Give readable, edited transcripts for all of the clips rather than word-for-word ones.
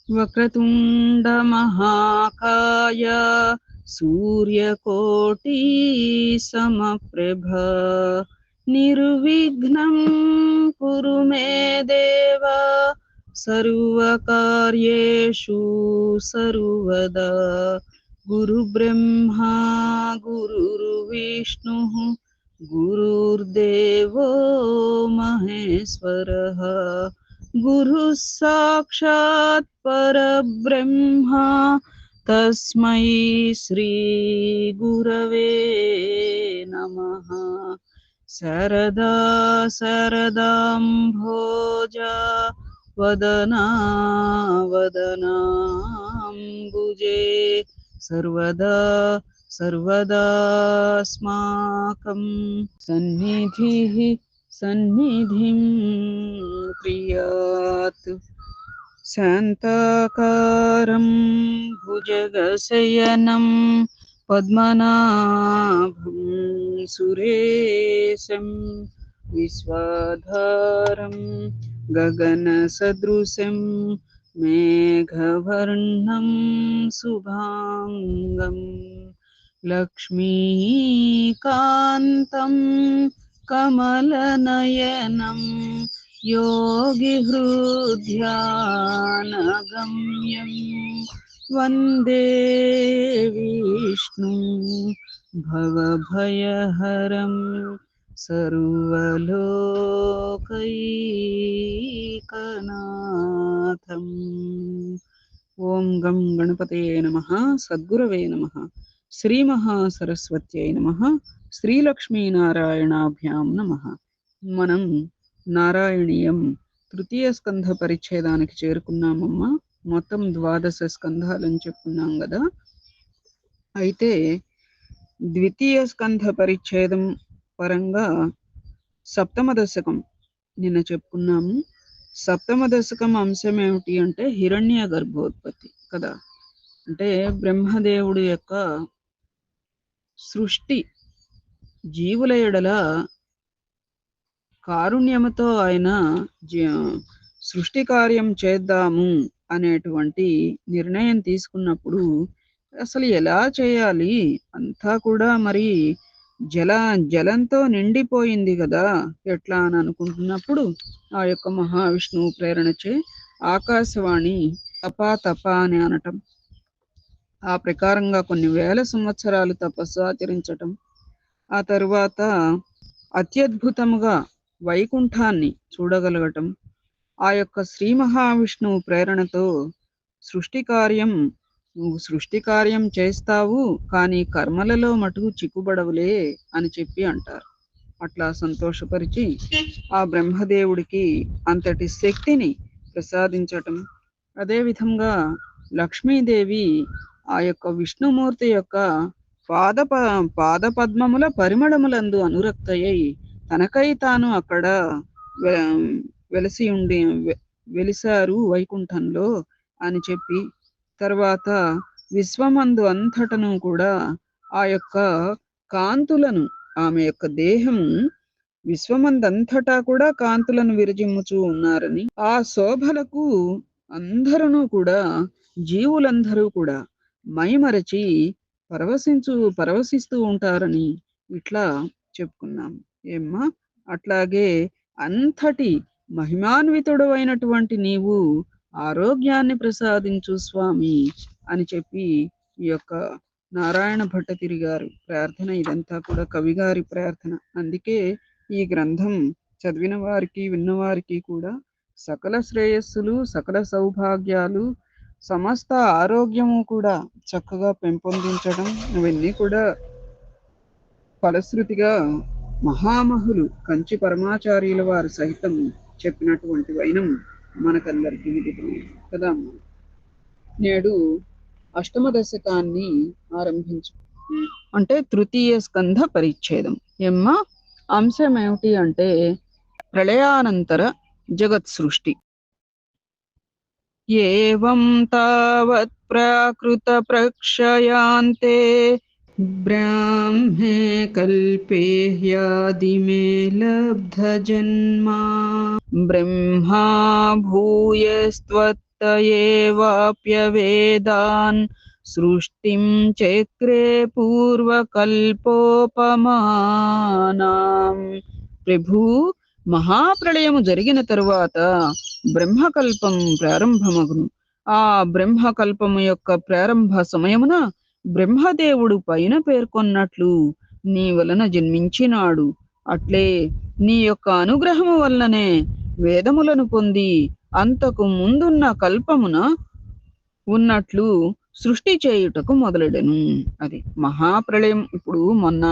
వక్రతుండ మహాకాయ సూర్యకోటి సమప్రభ నిర్విఘ్నం కురు మే దేవ సర్వకార్యేషు సర్వదా గురు బ్రహ్మా గురుర్విష్ణు గురుర్దేవో మహేశ్వరః గురు సాక్షాత్ పరబ్రహ్మ తస్మై శ్రీ గురవే నమః. శరదా శరదాంభోజ వదనా వదనాంబుజే సర్వదా సర్వదాస్మాకం సన్నిధిః సన్నిధిం క్రియాత్. శాంతాకారం భుజగశయనం పద్మనాభం సురేశం విశ్వాధారం గగనసదృశం మేఘవర్ణం శుభాంగం లక్ష్మీకాంతం కమలనయనం योगिहृद्यानगम्यं वन्दे विष्णुं भवभयहरं सर्वलोकैकनाथं. ఓం గం గణపతయే నమః. సద్గురవే నమః. శ్రీమహాసరస్వత్యై నమః. శ్రీలక్ష్మీనారాయణాభ్యాం నమః. మనం నారాయణీయం తృతీయ స్కంధ పరిచ్ఛేదానికి చేరుకున్నామమ్మా. మొత్తం 12 స్కంధాలని చెప్పుకున్నాం కదా. అయితే ద్వితీయ స్కంధ పరిచ్ఛేదం పరంగా సప్తమ దశకం నిన్న చెప్పుకున్నాము. సప్తమ దశకం అంశం ఏమిటి అంటే హిరణ్య గర్భోత్పత్తి కదా. అంటే బ్రహ్మదేవుడి యొక్క సృష్టి, జీవుల ఎడల కారుణ్యముతో ఆయన సృష్టి కార్యం చేద్దాము అనేటువంటి నిర్ణయం తీసుకున్నప్పుడు అసలు ఎలా చేయాలి, అంతా కూడా మరి జలంతో నిండిపోయింది కదా, ఎట్లా అని అనుకుంటున్నప్పుడు ఆ యొక్క మహావిష్ణువు ప్రేరణచే ఆకాశవాణి తపా తపా అని అనటం, ఆ ప్రకారంగా కొన్ని వేల సంవత్సరాలు తపస్సు ఆచరించటం, ఆ తరువాత అత్యద్భుతముగా వైకుంఠాన్ని చూడగలగటం, ఆ యొక్క శ్రీ మహావిష్ణువు ప్రేరణతో సృష్టి కార్యం చేస్తావు కానీ కర్మలలో మటుకు చిక్కుబడవులే అని చెప్పి అంటారు. అట్లా సంతోషపరిచి ఆ బ్రహ్మదేవుడికి అంతటి శక్తిని ప్రసాదించటం, అదేవిధంగా లక్ష్మీదేవి ఆ యొక్క విష్ణుమూర్తి యొక్క పాద పద్మముల పరిమళములందు అనురక్తయ్యి తనకై తాను అక్కడ వెలిసారు వైకుంఠంలో అని చెప్పి, తర్వాత విశ్వమందు అంతటను కూడా ఆ యొక్క కాంతులను, ఆమె యొక్క దేహము విశ్వమందంతటా కూడా కాంతులను విరజిమ్ముచూ ఉన్నారని, ఆ శోభలకు అందరూ కూడా జీవులందరూ కూడా మైమరచి పరవశిస్తూ ఉంటారని ఇట్లా చెప్పుకున్నాం. ఏమ్మా, అట్లాగే అంతటి మహిమాన్వితుడు అయినటువంటి నీవు ఆరోగ్యాన్ని ప్రసాదించు స్వామి అని చెప్పి ఈ యొక్క నారాయణ భట్టతిరి గారు ప్రార్థన. ఇదంతా కూడా కవిగారి ప్రార్థన. అందుకే ఈ గ్రంథం చదివిన వారికి, విన్నవారికి కూడా సకల శ్రేయస్సులు, సకల సౌభాగ్యాలు, సమస్త ఆరోగ్యము కూడా చక్కగా పెంపొందించడం, ఇవన్నీ కూడా ఫలశ్రుతిగా మహామహులు కంచి పరమాచార్యుల వారు సహితం చెప్పినటువంటి వైనం మనకందరికీ విదితం కదా. నేడు అష్టమ దశకాన్ని ఆరంభించు అంటే తృతీయ స్కంధ పరిచ్ఛేదం. ఎమ్మ అంశం ఏమిటి అంటే ప్రళయానంతర జగత్ సృష్టి. ఏవం తావత్ ప్రాకృత ప్రక్షయాంతే బ్రాహ్మే కల్పే హ్యాదిమే లబ్ధ జన్మా బ్రహ్మా భూయస్త్వత్ ఏవాప్యవేదాన్ సృష్టిం చక్రే పూర్వకల్పోపమానాం. ప్రభు, మహాప్రళయము జరిగిన తరువాత బ్రహ్మకల్పం ప్రారంభమగును. ఆ బ్రహ్మకల్పము యొక్క ప్రారంభ సమయమున బ్రహ్మదేవుడు పైన పేర్కొన్నట్లు నీ వలన జన్మించినాడు. అట్లే నీ యొక్క అనుగ్రహము వలననే వేదములను పొంది అంతకు ముందున్న కల్పమున ఉన్నట్లు సృష్టి చేయుటకు మొదలెడెను. అది మహాప్రళయం. ఇప్పుడు మొన్న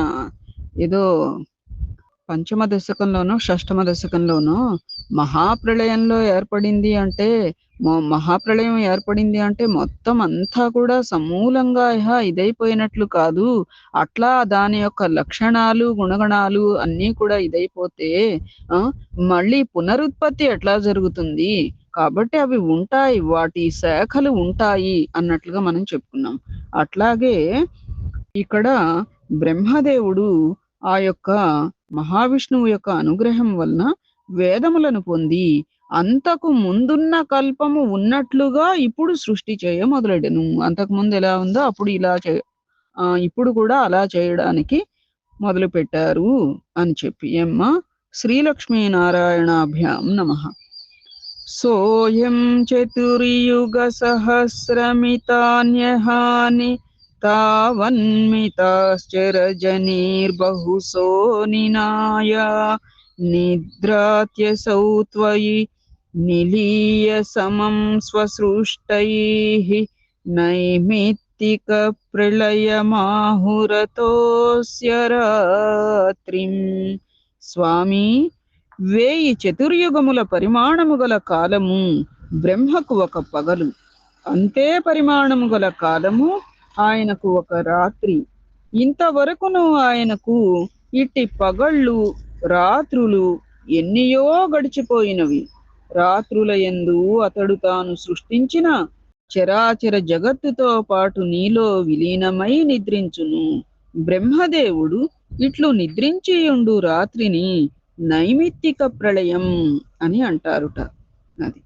ఏదో పంచమ దశకంలోనో షష్టమ దశకంలోనో మహాప్రళయంలో ఏర్పడింది అంటే మహాప్రళయం ఏర్పడింది అంటే మొత్తం అంతా కూడా సమూలంగా ఇదైపోయినట్లు కాదు. అట్లా దాని యొక్క లక్షణాలు గుణగణాలు అన్నీ కూడా ఇదైపోతే మళ్ళీ పునరుత్పత్తి ఎట్లా జరుగుతుంది? కాబట్టి అవి ఉంటాయి, వాటి శాఖలు ఉంటాయి అన్నట్లుగా మనం చెప్పుకున్నాం. అట్లాగే ఇక్కడ బ్రహ్మదేవుడు ఆ యొక్క మహావిష్ణువు యొక్క అనుగ్రహం వలన వేదములను పొంది అంతకు ముందున్న కల్పము ఉన్నట్లుగా ఇప్పుడు సృష్టి చేయ మొదలెడెను. అంతకు ముందు ఎలా ఉందో అప్పుడు ఇప్పుడు కూడా అలా చేయడానికి మొదలు పెట్టారు అని చెప్పి శ్రీలక్ష్మీనారాయణాభ్యాం నమః. సోయం చతుర్యుగ సహస్రమితాన్యహాని తావన్మితాశ్చరజనీర్బహుశో నినాయ నిద్రాత్యసౌ త్వయి నిలీయ సమం స్వసృష్టైః నైమిత్తిక ప్రళయమాహురతోస్య రాత్రిం. స్వామి, 1000 చతుర్యుగముల పరిమాణము గల కాలము బ్రహ్మకు ఒక పగలు, అంతే పరిమాణము గల కాలము ఆయనకు ఒక రాత్రి. ఇంతవరకును ఆయనకు ఇట్టి పగళ్ళు రాత్రులు ఎన్నియో గడిచిపోయినవి. రాత్రుల యందు అతడు తాను సృష్టించిన చరాచర జగత్తుతో పాటు నీలో విలీనమై నిద్రించును. బ్రహ్మదేవుడు ఇట్లు నిద్రించియుండు రాత్రిని నైమిత్తిక ప్రళయం అని అంటారుట. అది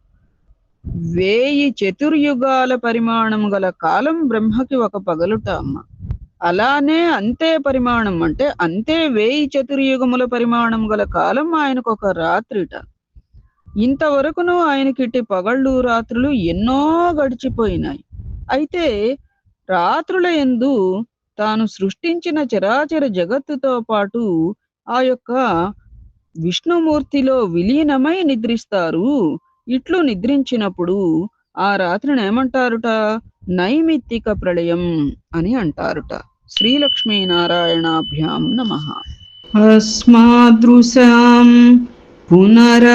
1000 చతుర్యుగాల పరిమాణం గల కాలం బ్రహ్మకి ఒక పగలుట అమ్మ. అలానే అంతే పరిమాణం అంటే అంతే 1000 చతుర్యుగముల పరిమాణం గల కాలం ఆయనకు ఒక రాత్రిట. ఇంతవరకును ఆయనకిట్టి పగళ్ళు రాత్రులు ఎన్నో గడిచిపోయినాయి. అయితే రాత్రుల యందు తాను సృష్టించిన చరాచర జగత్తుతో పాటు ఆ యొక్క విష్ణుమూర్తిలో విలీనమై నిద్రిస్తారు. ఇట్లు నిద్రించినప్పుడు ఆ రాత్రిని ఏమంటారుట? నైమిత్తిక ప్రళయం అని అంటారుట. శ్రీలక్ష్మీనారాయణాభ్యాం నమః. అస్మాదృశాం పునరహర్ముఖకృత్య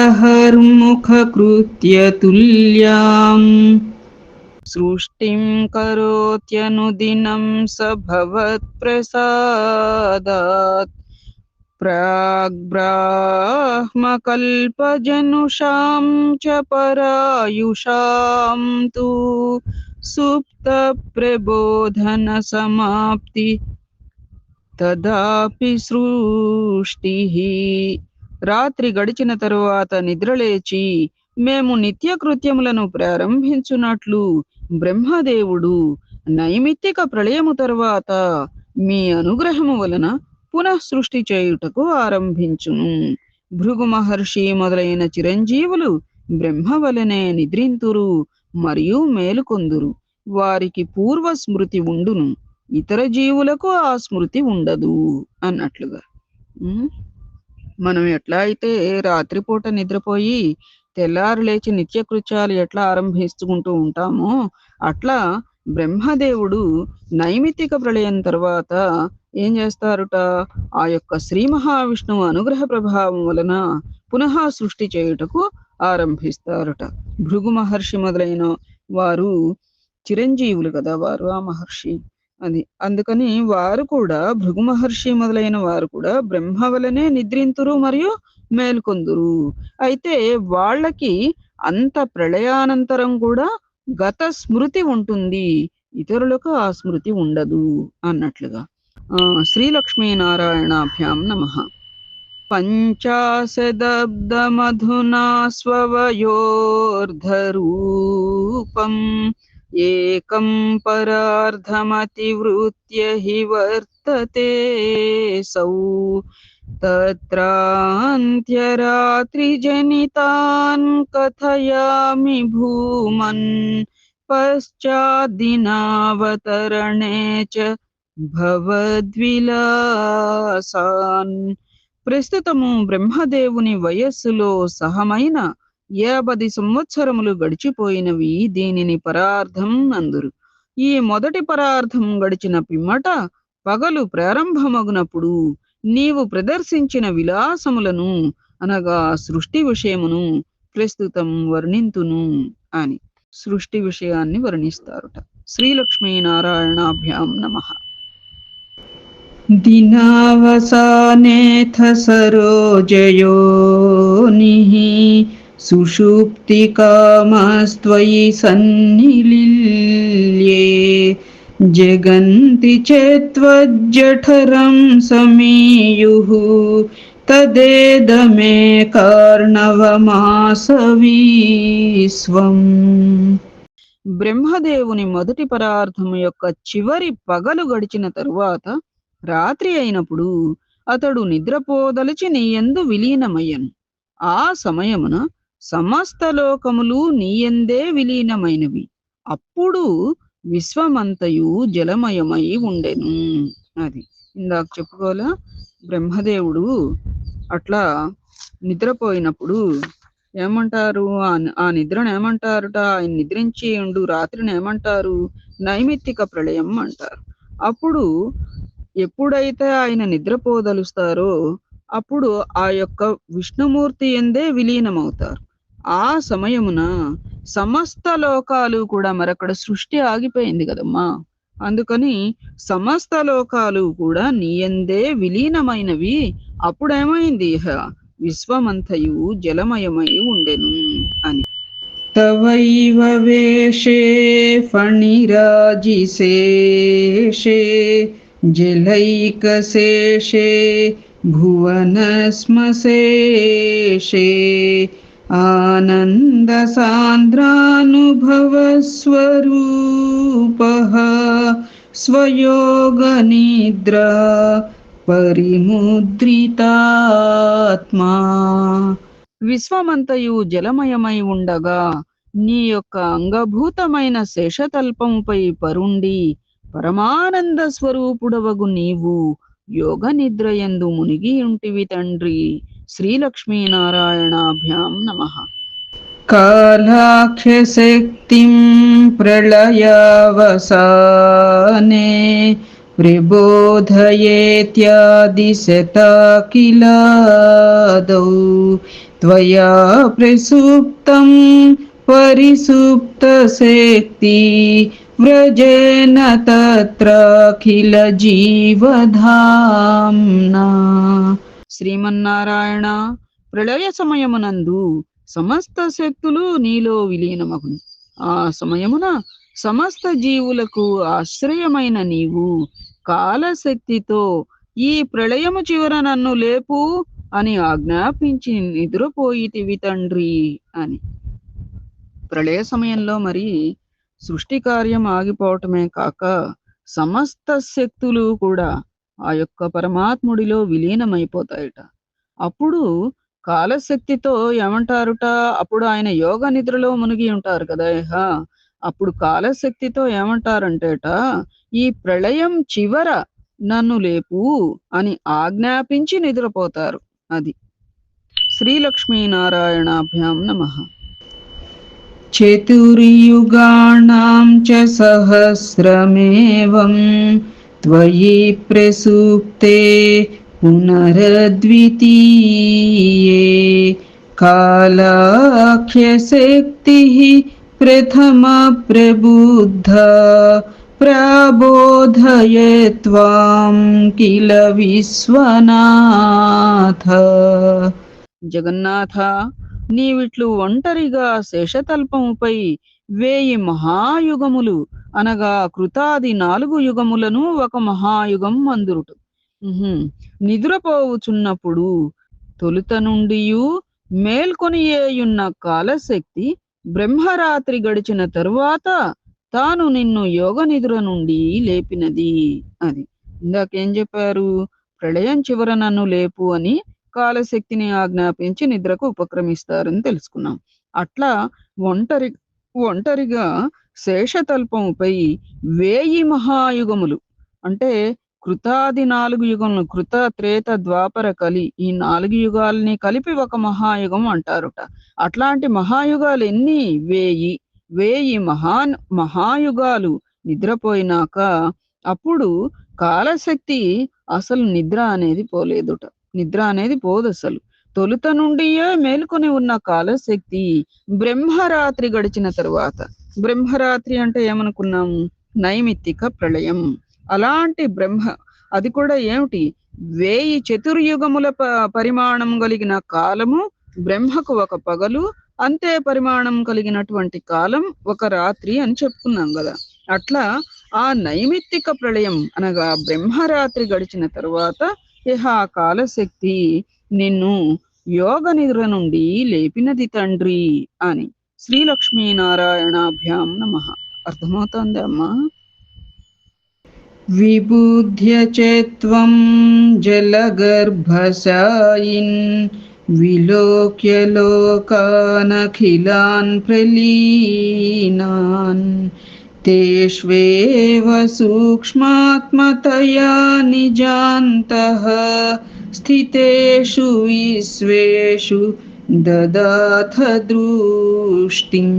తుల్యాం సృష్టిం కరోత్యనుదినం స భవత్ప్రసాదాత్ ప్రాగ్బ్రాహ్మకల్పజనుషాం చ పరాయుషాం తు సుప్త ప్రబోధన సమాప్తి తదాపి సృష్టిః. రాత్రి గడిచిన తరువాత నిద్రలేచి మేము నిత్య కృత్యములను ప్రారంభించున్నట్లు బ్రహ్మదేవుడు నైమిత్తిక ప్రళయము తరువాత మీ అనుగ్రహము వలన పునః సృష్టి చేయుటకు ఆరంభించును. భృగు మహర్షి మొదలైన చిరంజీవులు బ్రహ్మ వలనే నిద్రింతురు మరియు మేలుకొందురు. వారికి పూర్వ స్మృతి ఉండును, ఇతర జీవులకు ఆ స్మృతి ఉండదు అన్నట్లుగా. మనం ఎట్లా అయితే రాత్రిపూట నిద్రపోయి తెల్లారు లేచి నిత్యకృత్యాలు ఎట్లా ఆరంభించుకుంటూ ఉంటామో అట్లా బ్రహ్మదేవుడు నైమిత్తిక ప్రళయం తర్వాత ఏం చేస్తారుట? ఆ యొక్క శ్రీ మహావిష్ణువు అనుగ్రహ ప్రభావం వలన పునః సృష్టి చేయుటకు ఆరంభిస్తారుట. భృగు మహర్షి మొదలైన వారు చిరంజీవులు కదా, వారు ఆ మహర్షి. అది అందుకని వారు కూడా, భృగు మహర్షి మొదలైన వారు కూడా బ్రహ్మ వలనే నిద్రింతురు మరియు మేల్కొందురు. అయితే వాళ్ళకి అంత ప్రళయానంతరం కూడా గత స్మృతి ఉంటుంది, ఇతరులకు ఆ స్మృతి ఉండదు అన్నట్లుగా. శ్రీలక్ష్మీనారాయణాభ్యాం నమః. పంచాశదబ్దమధునా స్వవయోర్ధరూపం ఏకం పరార్ధమతివృత్య హి వర్తతే సౌ తత్రాంత్యరాత్రిజనితాన్ కథయామి భూమన్ పశ్చాద్దినావతరణే చ భవద్విలాసాన్. ప్రస్తుతము బ్రహ్మదేవుని వయస్సులో సహమైన 50 సంవత్సరములు గడిచిపోయినవి. దీనిని పరార్థం అందురు. ఈ మొదటి పరార్థం గడిచిన పిమ్మట పగలు ప్రారంభమగునప్పుడు నీవు ప్రదర్శించిన విలాసములను అనగా సృష్టి విషయమును ప్రస్తుతం వర్ణింతును అని సృష్టి విషయాన్ని వర్ణిస్తారుట. శ్రీలక్ష్మీనారాయణాభ్యాం నమః. దినావసానేథ సరోజయోనిః సుషుప్తికామస్త్వయి సన్నిలిల్యే జగంతి చేత్వజ్జఠరం సమీయుః తదేదమే కార్ణవమాసవీస్వం. బ్రహ్మదేవుని మొదటి పరార్థము యొక్క చివరి పగలు గడిచిన తరువాత రాత్రి అయినప్పుడు అతడు నిద్రపోదలిచి నీయందు విలీనమయ్యను. ఆ సమయమున సమస్త లోకములు నీయందే విలీనమైనవి. అప్పుడు విశ్వమంతయు జలమయమై ఉండెను. అది ఇందాక చెప్పుకోలా, బ్రహ్మదేవుడు అట్లా నిద్రపోయినప్పుడు ఏమంటారు, ఆ నిద్రను ఏమంటారుట? ఆయన నిద్రించి ఉండు రాత్రిని ఏమంటారు? నైమిత్తిక ప్రళయం అంటారు. అప్పుడు ఎప్పుడైతే ఆయన నిద్రపోదలుస్తారో అప్పుడు ఆ యొక్క విష్ణుమూర్తి ఎందే విలీనమవుతారు. ఆ సమయమున సమస్త లోకాలు కూడా, మరక్కడ సృష్టి ఆగిపోయింది కదమ్మా, అందుకని సమస్త లోకాలు కూడా నీయందే విలీనమైనవి. అప్పుడేమైంది? విశ్వమంతయు జలమయమై ఉండెను అని. తవైవ వేషే ఫణిరాజిశేషే జలైకశేషే భువనస్మశేషే ఆనందసాంద్రానుభవస్వరూపః స్వయోగనిద్రా పరిముద్రితాత్మా. విశ్వమంతయు జలమయమై ఉండగా నీ యొక్క అంగభూతమైన శేషతల్పముపై పరుండి పరమానంద స్వరూపుడవగు నీవు యోగ నిద్రయందు మునిగి ఉంటివి తండ్రి. శ్రీలక్ష్మీనారాయణాభ్యాం నమః. కాలాఖ్యశక్తిం ప్రళయావసానే ప్రబోధయేత్యాదిశతా కిలాదౌ త్వయా ప్రసుప్తం పరిసుప్తశక్తి వ్రజేన తత్రాఖిల జీవధామ్నా. శ్రీమన్నారాయణ, ప్రళయ సమయమునందు సమస్త శక్తులు నీలో విలీనమగును. ఆ సమయమున సమస్త జీవులకు ఆశ్రయమైన నీవు కాలశక్తితో ఈ ప్రళయము చివర నన్ను లేపు అని ఆజ్ఞాపించి నిద్రపోయితివి తండ్రి అని. ప్రళయ సమయంలో మరి సృష్టి కార్యం ఆగిపోవటమే కాక సమస్త శక్తులు కూడా ఆ యొక్క పరమాత్ముడిలో విలీనమైపోతాయట. అప్పుడు కాలశక్తితో ఏమంటారుట? అప్పుడు ఆయన యోగ నిద్రలో మునిగి ఉంటారు కదా. అప్పుడు కాలశక్తితో ఏమంటారంటేట, ఈ ప్రళయం చివర నన్ను లేపు అని ఆజ్ఞాపించి నిద్రపోతారు. అది శ్రీలక్ష్మీనారాయణాభ్యాం నమః. చతుర్యుగాణాం చ సహస్రమేవం త్వయి ప్రసుప్తే పునరద్వితీయే కాలాఖ్యశక్తిః ప్రథమ ప్రబుద్ధ ప్రబోధయత్వాం కిల విశ్వనాథ. జగన్నాథ, నీవిట్లు ఒంటరిగా శేషతల్పముపై 1000 మహాయుగములు అనగా కృతాది 4 యుగములను ఒక మహాయుగం అందురుటు నిద్రపోవుచున్నప్పుడు తొలుత నుండియు మేల్కొనియేయున్న కాలశక్తి బ్రహ్మరాత్రి గడిచిన తరువాత తాను నిన్ను యోగ నిద్ర నుండి లేపినది. అది ఇందాకేం చెప్పారు? ప్రళయం చివర నన్ను లేపు అని కాలశక్తిని ఆజ్ఞాపించి నిద్రకు ఉపక్రమిస్తారని తెలుసుకున్నాం. అట్లా ఒంటరిగా శేషతల్పముపై 1000 మహాయుగములు అంటే కృతాది 4 యుగములు, కృత త్రేత ద్వాపర కలి, ఈ 4 యుగాల్ని కలిపి ఒక మహాయుగం అంటారుట. అట్లాంటి మహాయుగాలు ఎన్ని? 1000 మహాయుగాలు నిద్రపోయినాక అప్పుడు కాలశక్తి అసలు నిద్ర అనేది పోలేదుట. నిద్ర అనేది పోదు అసలు. తొలుత నుండియే మేలుకొని ఉన్న కాలశక్తి బ్రహ్మరాత్రి గడిచిన తరువాత, బ్రహ్మరాత్రి అంటే ఏమనుకున్నాము? నైమిత్తిక ప్రళయం. అలాంటి అది కూడా ఏమిటి? 1000 చతుర్యుగముల పరిమాణం కలిగిన కాలము బ్రహ్మకు ఒక పగలు, అంతే పరిమాణం కలిగినటువంటి కాలం ఒక రాత్రి అని చెప్పుకున్నాం కదా. అట్లా ఆ నైమిత్తిక ప్రళయం అనగా బ్రహ్మరాత్రి గడిచిన తరువాత ఇహ కాలశక్తి నిన్ను యోగ నిద్ర నుండి లేపినది తండ్రి అని. శ్రీలక్ష్మీనారాయణాభ్యాం నమః. అర్థమవుతోంది అమ్మా? విబుధ్య చేత్వం జలగర్భసాయిన్ విలోక్య లోకానఖిలాన్ ప్రలీనాన్ తేష్వేవ సూక్ష్మాత్మతయా నిజాంతః స్థితేషు విశ్వేషు దదాథ దృష్టిం.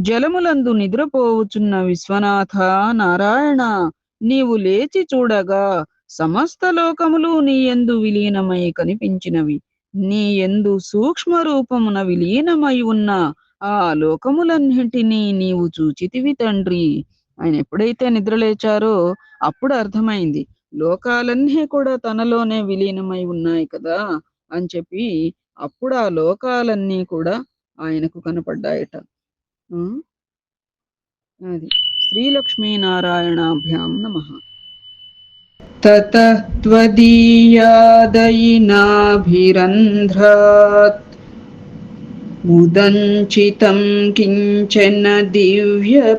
జలములందు నిద్రపోవుచున్న విశ్వనాథ నారాయణ, నీవు లేచి చూడగా సమస్త లోకములు నీ యందు విలీనమై కనిపించినవి. నీ యందు సూక్ష్మ రూపమున విలీనమై ఉన్న ఆ లోకములన్నింటినీ నీవు చూచితివి తండ్రి. ఆయన ఎప్పుడైతే నిద్రలేచారో అప్పుడు అర్థమైంది, లోకాలన్నీ కూడా తనలోనే విలీనమై ఉన్నాయి కదా అని చెప్పి అప్పుడు ఆ లోకాలన్నీ కూడా ఆయనకు కనపడ్డాయట. అది శ్రీలక్ష్మీనారాయణాభ్యాం నమః. తతః త్వదీయాదయినాభిరంధ్రాత్ ఉదంచితం కించన దివ్యపద్మం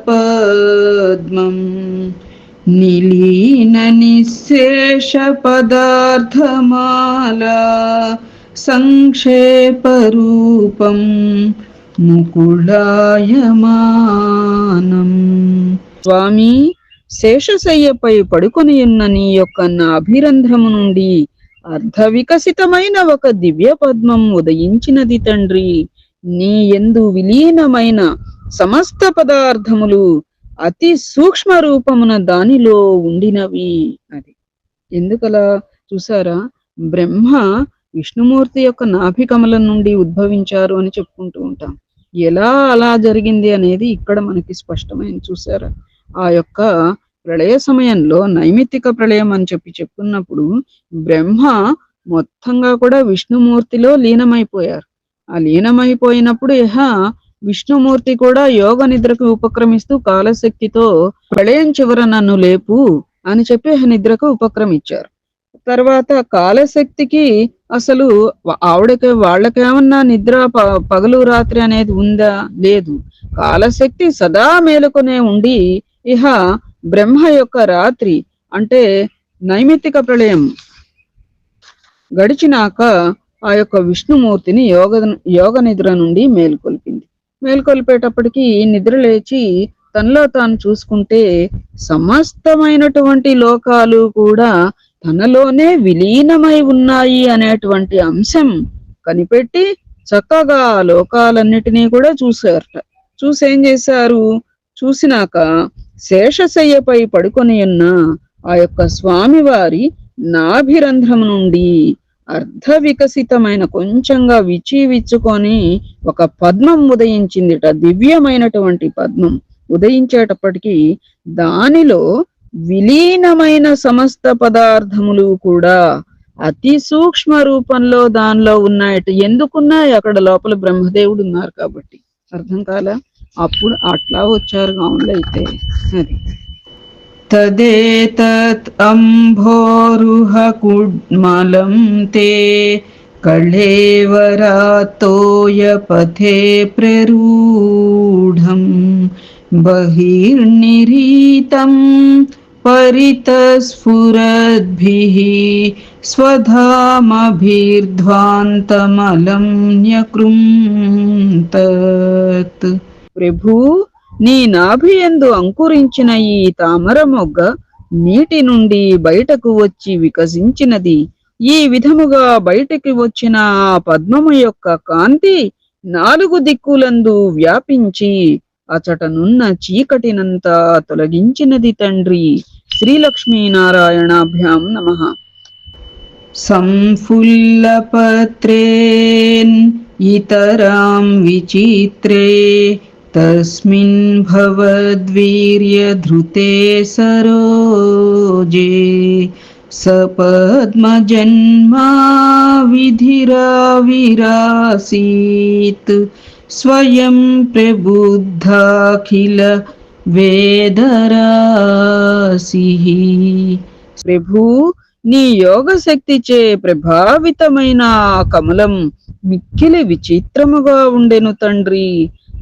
నిలీన నిశ్శేష పదార్థమాలా సంక్షేపరూపం ముకుళాయమానం. స్వామి, శేషశయ్యపై పడుకొని ఉన్న నీ యొక్క నాభిరంధ్రము నుండి అర్ధ వికసితమైన ఒక దివ్య పద్మం ఉదయించినది తండ్రి. నీ యందు విలీనమైన సమస్త పదార్థములు అతి సూక్ష్మ రూపమున దానిలో ఉండినవి. అది ఎందుకలా చూసారా? బ్రహ్మ విష్ణుమూర్తి యొక్క నాభికమలం నుండి ఉద్భవించారు అని చెప్పుకుంటూ ఉంటాం. ఎలా అలా జరిగింది అనేది ఇక్కడ మనకి స్పష్టమైన. చూసారా? ఆ యొక్క ప్రళయ సమయంలో నైమిత్తిక ప్రళయం అని చెప్పుకున్నప్పుడు బ్రహ్మ మొత్తంగా కూడా విష్ణుమూర్తిలో లీనమైపోయారు. ఆ లీనమైపోయినప్పుడు విష్ణుమూర్తి కూడా యోగ నిద్రకు ఉపక్రమిస్తూ కాలశక్తితో ప్రళయం చివర నన్ను లేపు అని చెప్పి నిద్రకు ఉపక్రమించారు. తర్వాత కాలశక్తికి అసలు వాళ్ళకేమన్నా నిద్ర పగలు రాత్రి అనేది ఉందా? లేదు. కాలశక్తి సదా మేలుకొనే ఉండి బ్రహ్మ యొక్క రాత్రి అంటే నైమిత్తిక ప్రళయం గడిచినాక ఆ యొక్క విష్ణుమూర్తిని యోగ నిద్ర నుండి మేల్కొల్పేటప్పటికి నిద్ర లేచి తనలో తాను చూసుకుంటే సమస్తమైనటువంటి లోకాలు కూడా తనలోనే విలీనమై ఉన్నాయి అనేటువంటి అంశం కనిపెట్టి చక్కగా ఆ లోకాలన్నిటినీ కూడా చూశారట. చూసేం చేశారు? చూసినాక శేషశయ్యపై పడుకొని ఉన్న ఆ యొక్క స్వామివారి నాభిరంధ్రం నుండి అర్ధ వికసితమైన కొంచెంగా విచ్చుకొని ఒక పద్మం ఉదయించిందిట. దివ్యమైనటువంటి పద్మం ఉదయించేటప్పటికి దానిలో విలీనమైన సమస్త పదార్థములు కూడా అతి సూక్ష్మ రూపంలో దానిలో ఉన్నాయట. ఎందుకున్నాయి? అక్కడ లోపల బ్రహ్మదేవుడు ఉన్నారు కాబట్టి. అర్థం కాల? అప్పుడు అట్లా వచ్చారు గావులైతే. అది తదేతత్ అంభోరుహ కుడ్మలం తే कळेवरात्तोयपथे प्ररूढं बहिर्निरीतं परितस्फुरद्भिः स्वधामभिर्ध्वान्तमलं न्यकृन्तत्. ప్రభూ, నీ నాభియందు అంకురించిన ఈ తామర మొగ్గ నీటి నుండి బయటకు వచ్చి వికసించినది. ఈ విధముగా బయటికి వచ్చిన ఆ పద్మము యొక్క కాంతి 4 దిక్కులందు వ్యాపించి అచటనున్న చీకటినంతా తొలగించినది తండ్రి. శ్రీలక్ష్మీనారాయణాభ్యాం నమః. సంఫుల్లపత్రేన్ ఇతరాం విచిత్రే తస్మిన్ భవద్వీర్యధృతే సరోజే సపద్మజన్మా విధిరావిరాసీత్ స్వయం ప్రబుద్ధాఖిల వేదరాశిః. ప్రభూ, నీ యోగ శక్తిచే ప్రభావితమైన ఆ కమలం మిక్కిలి విచిత్రముగా ఉండెను తండ్రి.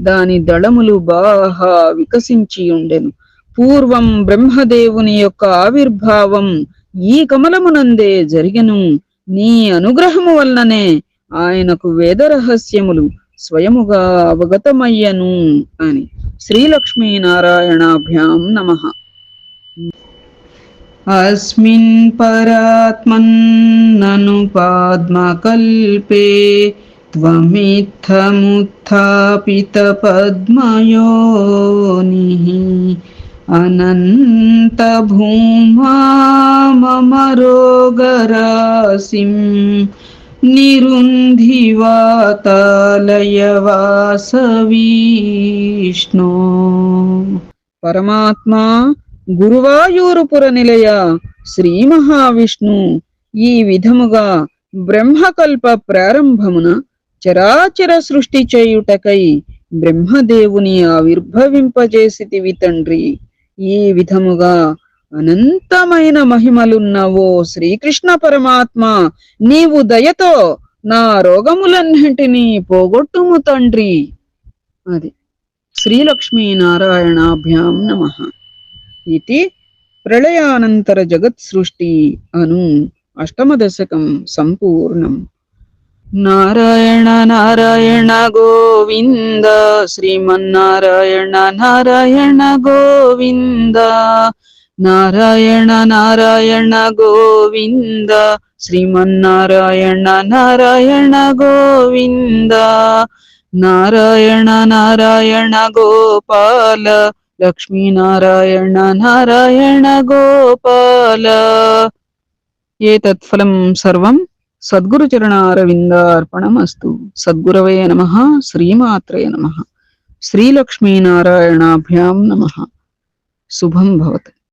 దాని దళములు బాగా వికసించి ఉండెను. పూర్వం బ్రహ్మదేవుని యొక్క ఆవిర్భావం ఈ కమలమునందే జరిగెను. నీ అనుగ్రహము వల్లనే ఆయనకు వేద రహస్యములు స్వయముగా అవగతమయ్యను అని. శ్రీలక్ష్మీనారాయణాభ్యాం నమః. అస్మిన్ పరాత్మన్నను పాద్మకల్పే త్వమిత్తముత్థాపిత పద్మయోనిః అనంత భూమా మమ రోగరాశిం నిరుంధివాతాలయ వాసవిష్ణో. పరమాత్మా, గురువాయూరుపుర నిలయ శ్రీ మహావిష్ణు ఈ విధముగా బ్రహ్మకల్ప ప్రారంభమున చరాచర సృష్టి చేయుటకై బ్రహ్మదేవుని ఆవిర్భవింపజేసితివి తండ్రి. ఈ విధముగా అనంతమైన మహిమలున్నవో శ్రీకృష్ణ పరమాత్మ, నీవు దయతో నా రోగములన్నింటినీ పోగొట్టుము తండ్రి. అది శ్రీలక్ష్మీనారాయణాభ్యాం నమః. ఇది ప్రళయానంతర జగత్ సృష్టి అను 8వ దశకం సంపూర్ణం. నారాయణ నారాయణ గోవింద, శ్రీమన్నారాయణ నారాయణ గోవింద, నారాయణ నారాయణ గోవింద, శ్రీమన్నారాయణ నారాయణ గోవింద, నారాయణ నారాయణ గోపాల, లక్ష్మీనారాయణ నారాయణ గోపాల. ఏతత్ఫలం సర్వం సద్గురుచరణారవిందార్పణమస్తు. సద్గురవే నమః. శ్రీమాత్రే నమః. శ్రీలక్ష్మీనారాయణాభ్యాం నమః. శుభం భవతు.